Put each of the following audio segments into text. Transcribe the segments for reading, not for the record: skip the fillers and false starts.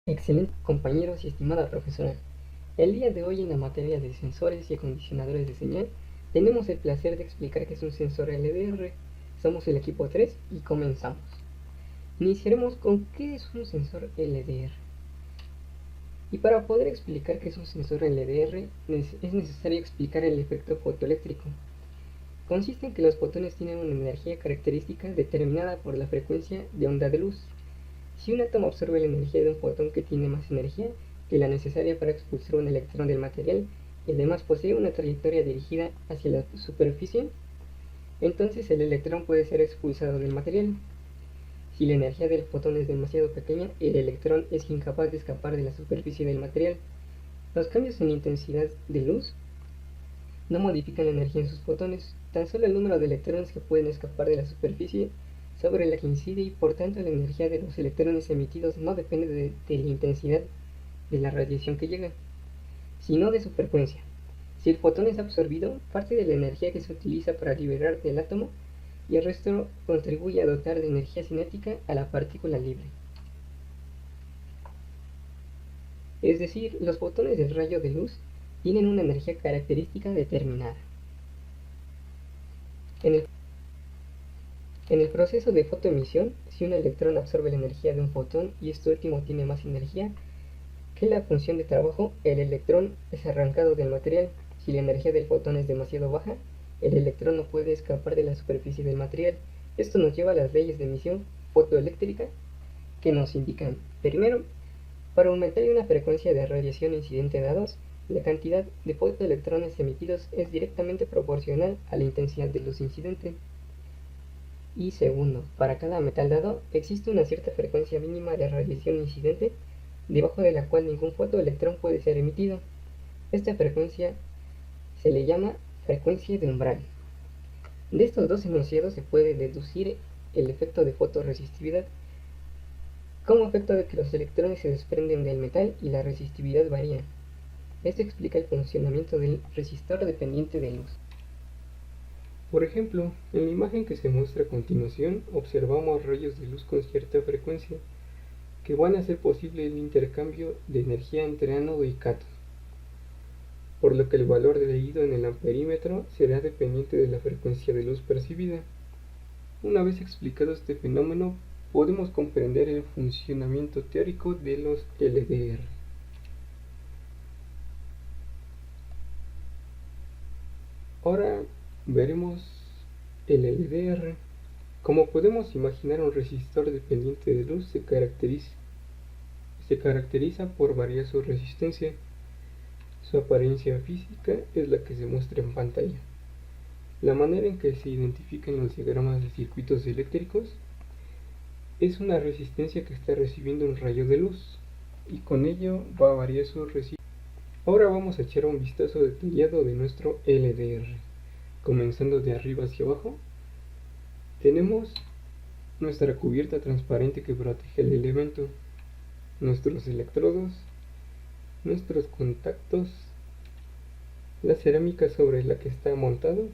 Excelente compañeros y estimada profesora. El día de hoy en la materia de sensores y acondicionadores de señal tenemos el placer de explicar qué es un sensor LDR. Somos el equipo 3 y comenzamos. Iniciaremos con qué es un sensor LDR. Y para poder explicar qué es un sensor LDR es necesario explicar el efecto fotoeléctrico. Consiste en que los fotones tienen una energía característica determinada por la frecuencia de onda de luz. Si un átomo absorbe la energía de un fotón que tiene más energía que la necesaria para expulsar un electrón del material y además posee una trayectoria dirigida hacia la superficie, entonces el electrón puede ser expulsado del material. Si la energía del fotón es demasiado pequeña, el electrón es incapaz de escapar de la superficie del material. Los cambios en la intensidad de luz no modifican la energía en sus fotones, tan solo el número de electrones que pueden escapar de la superficie sobre la que incide, y por tanto la energía de los electrones emitidos no depende de la intensidad de la radiación que llega, sino de su frecuencia. Si el fotón es absorbido, parte de la energía que se utiliza para liberar del átomo y el resto contribuye a dotar de energía cinética a la partícula libre. Es decir, los fotones del rayo de luz tienen una energía característica determinada. En el proceso de fotoemisión, si un electrón absorbe la energía de un fotón y este último tiene más energía que la función de trabajo, el electrón es arrancado del material. Si la energía del fotón es demasiado baja, el electrón no puede escapar de la superficie del material. Esto nos lleva a las leyes de emisión fotoeléctrica que nos indican, primero, para aumentar una frecuencia de radiación incidente dados, la cantidad de fotoelectrones emitidos es directamente proporcional a la intensidad de luz incidente. Y segundo, para cada metal dado existe una cierta frecuencia mínima de radiación incidente debajo de la cual ningún fotoelectrón puede ser emitido. Esta frecuencia se le llama frecuencia de umbral. De estos dos enunciados se puede deducir el efecto de fotoresistividad como efecto de que los electrones se desprenden del metal y la resistividad varía. Esto explica el funcionamiento del resistor dependiente de luz. Por ejemplo, en la imagen que se muestra a continuación observamos rayos de luz con cierta frecuencia que van a hacer posible el intercambio de energía entre ánodo y cátodo, por lo que el valor leído en el amperímetro será dependiente de la frecuencia de luz percibida. Una vez explicado este fenómeno, podemos comprender el funcionamiento teórico de los LDR. Ahora veremos el LDR. Como podemos imaginar, un resistor dependiente de luz se caracteriza por variar su resistencia. Su apariencia física es la que se muestra en pantalla. La manera en que se identifican los diagramas de circuitos eléctricos es una resistencia que está recibiendo un rayo de luz y con ello va a variar su resistencia. Ahora vamos a echar un vistazo detallado de nuestro LDR. Comenzando de arriba hacia abajo, tenemos nuestra cubierta transparente que protege el elemento, nuestros electrodos, nuestros contactos, la cerámica sobre la que está montado,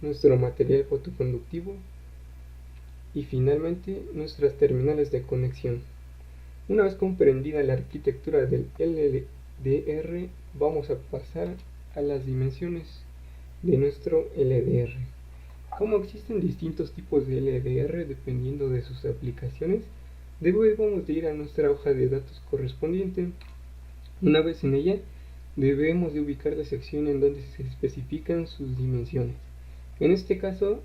nuestro material fotoconductivo y finalmente nuestras terminales de conexión. Una vez comprendida la arquitectura del LDR, vamos a pasar a las dimensiones de nuestro LDR. Como existen distintos tipos de LDR dependiendo de sus aplicaciones, debemos de ir a nuestra hoja de datos correspondiente. Una vez en ella, debemos de ubicar la sección en donde se especifican sus dimensiones. En este caso,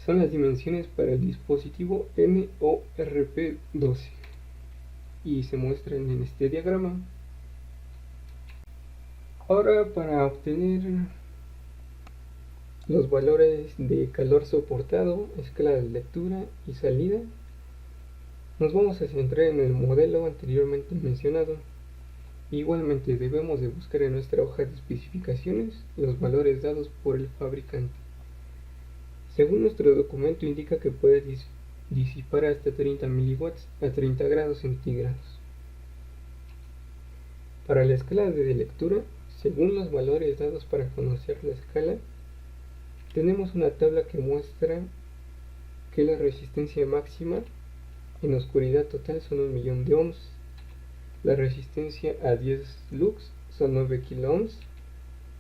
son las dimensiones para el dispositivo NORP12 y se muestran en este diagrama. Ahora, para obtener los valores de calor soportado, escala de lectura y salida, nos vamos a centrar en el modelo anteriormente mencionado. Igualmente debemos de buscar en nuestra hoja de especificaciones los valores dados por el fabricante. Según nuestro documento indica que puede disipar hasta 30 mW a 30 grados centígrados. Para la escala de lectura, según los valores dados para conocer la escala, tenemos una tabla que muestra que la resistencia máxima en oscuridad total son 1.000.000 de ohms. La resistencia a 10 lux son 9 kilo ohms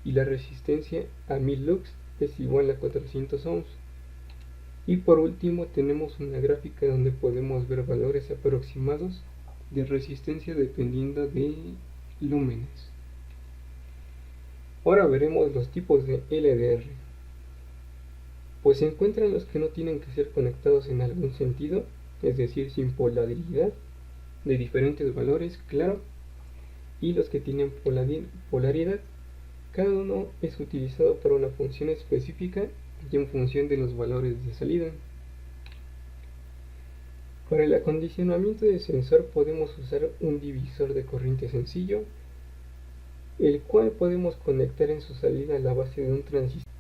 y la resistencia a 1000 lux es igual a 400 ohms. Y por último tenemos una gráfica donde podemos ver valores aproximados de resistencia dependiendo de lúmenes. Ahora veremos los tipos de LDR. Pues se encuentran los que no tienen que ser conectados en algún sentido, es decir, sin polaridad, de diferentes valores, claro, y los que tienen polaridad. Cada uno es utilizado para una función específica y en función de los valores de salida. Para el acondicionamiento del sensor podemos usar un divisor de corriente sencillo, el cual podemos conectar en su salida a la base de un transistor.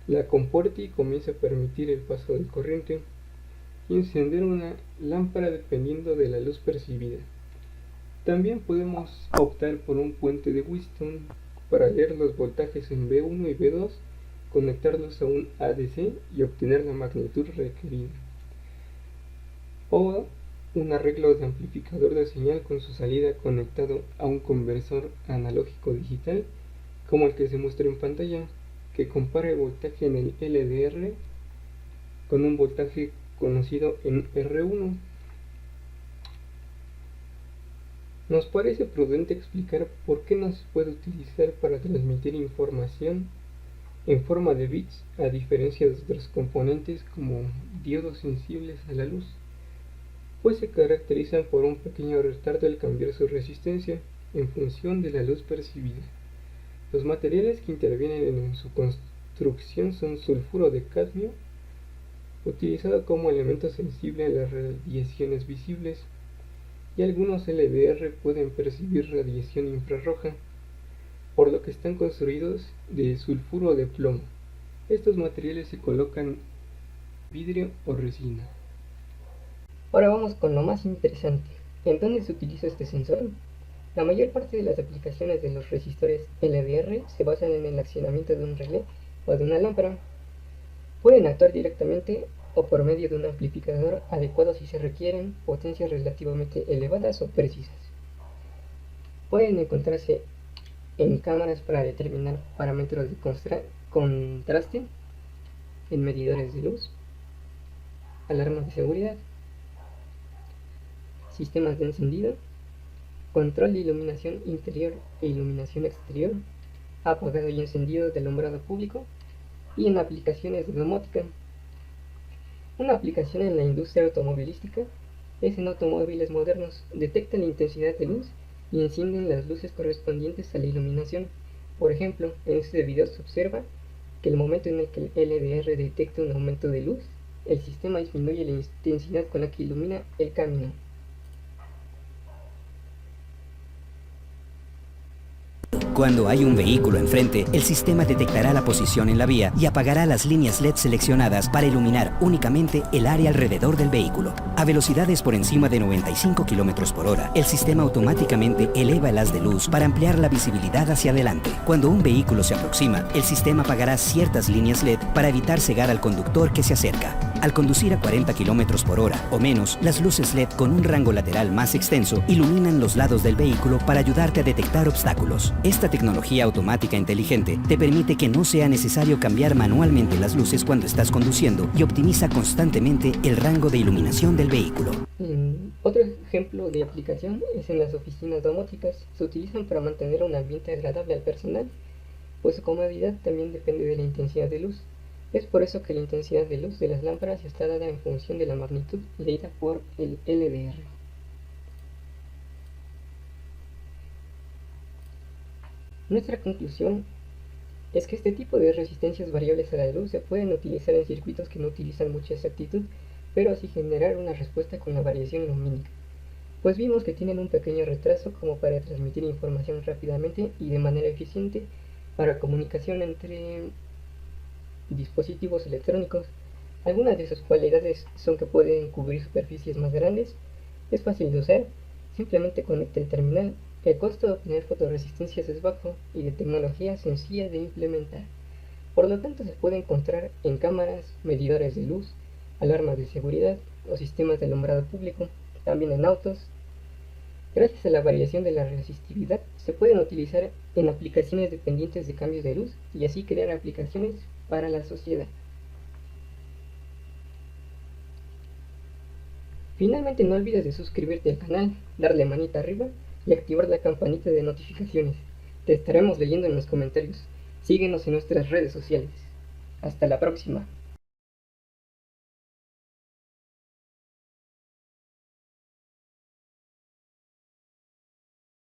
La compuerta y comienza a permitir el paso de corriente y encender una lámpara dependiendo de la luz percibida. También podemos optar por un puente de Wheatstone para leer los voltajes en B1 y B2, conectarlos a un ADC y obtener la magnitud requerida. O un arreglo de amplificador de señal con su salida conectado a un conversor analógico digital, como el que se muestra en pantalla, que compara el voltaje en el LDR con un voltaje conocido en R1. Nos parece prudente explicar por qué no se puede utilizar para transmitir información en forma de bits, a diferencia de otros componentes como diodos sensibles a la luz, pues se caracterizan por un pequeño retardo al cambiar su resistencia en función de la luz percibida. Los materiales que intervienen en su construcción son sulfuro de cadmio, utilizado como elemento sensible a las radiaciones visibles, y algunos LDR pueden percibir radiación infrarroja, por lo que están construidos de sulfuro de plomo. Estos materiales se colocan en vidrio o resina. Ahora vamos con lo más interesante. ¿En dónde se utiliza este sensor? La mayor parte de las aplicaciones de los resistores LDR se basan en el accionamiento de un relé o de una lámpara. Pueden actuar directamente o por medio de un amplificador adecuado si se requieren potencias relativamente elevadas o precisas. Pueden encontrarse en cámaras para determinar parámetros de contraste, en medidores de luz, alarmas de seguridad, sistemas de encendido, control de iluminación interior e iluminación exterior, apagado y encendido de alumbrado público, y en aplicaciones de domótica. Una aplicación en la industria automovilística es en automóviles modernos. Detectan la intensidad de luz y encienden las luces correspondientes a la iluminación. Por ejemplo, en este video se observa que el momento en el que el LDR detecta un aumento de luz, el sistema disminuye la intensidad con la que ilumina el camino. Cuando hay un vehículo enfrente, el sistema detectará la posición en la vía y apagará las líneas LED seleccionadas para iluminar únicamente el área alrededor del vehículo. A velocidades por encima de 95 km por hora, el sistema automáticamente eleva el haz de luz para ampliar la visibilidad hacia adelante. Cuando un vehículo se aproxima, el sistema apagará ciertas líneas LED para evitar cegar al conductor que se acerca. Al conducir a 40 km por hora o menos, las luces LED con un rango lateral más extenso iluminan los lados del vehículo para ayudarte a detectar obstáculos. Esta tecnología automática inteligente te permite que no sea necesario cambiar manualmente las luces cuando estás conduciendo y optimiza constantemente el rango de iluminación del vehículo. Otro ejemplo de aplicación es en las oficinas domóticas. Se utilizan para mantener un ambiente agradable al personal, pues su comodidad también depende de la intensidad de luz. Es por eso que la intensidad de luz de las lámparas está dada en función de la magnitud leída por el LDR. Nuestra conclusión es que este tipo de resistencias variables a la luz se pueden utilizar en circuitos que no utilizan mucha exactitud, pero así generar una respuesta con la variación lumínica, pues vimos que tienen un pequeño retraso como para transmitir información rápidamente y de manera eficiente para comunicación entre dispositivos electrónicos. Algunas de sus cualidades son que pueden cubrir superficies más grandes, es fácil de usar, simplemente conecta el terminal. El costo de obtener fotoresistencias es bajo y de tecnología sencilla de implementar. Por lo tanto, se puede encontrar en cámaras, medidores de luz, alarmas de seguridad, o sistemas de alumbrado público, también en autos. Gracias a la variación de la resistividad, se pueden utilizar en aplicaciones dependientes de cambios de luz y así crear aplicaciones para la sociedad. Finalmente, no olvides de suscribirte al canal, darle manita arriba y activar la campanita de notificaciones. Te estaremos leyendo en los comentarios. Síguenos en nuestras redes sociales. Hasta la próxima.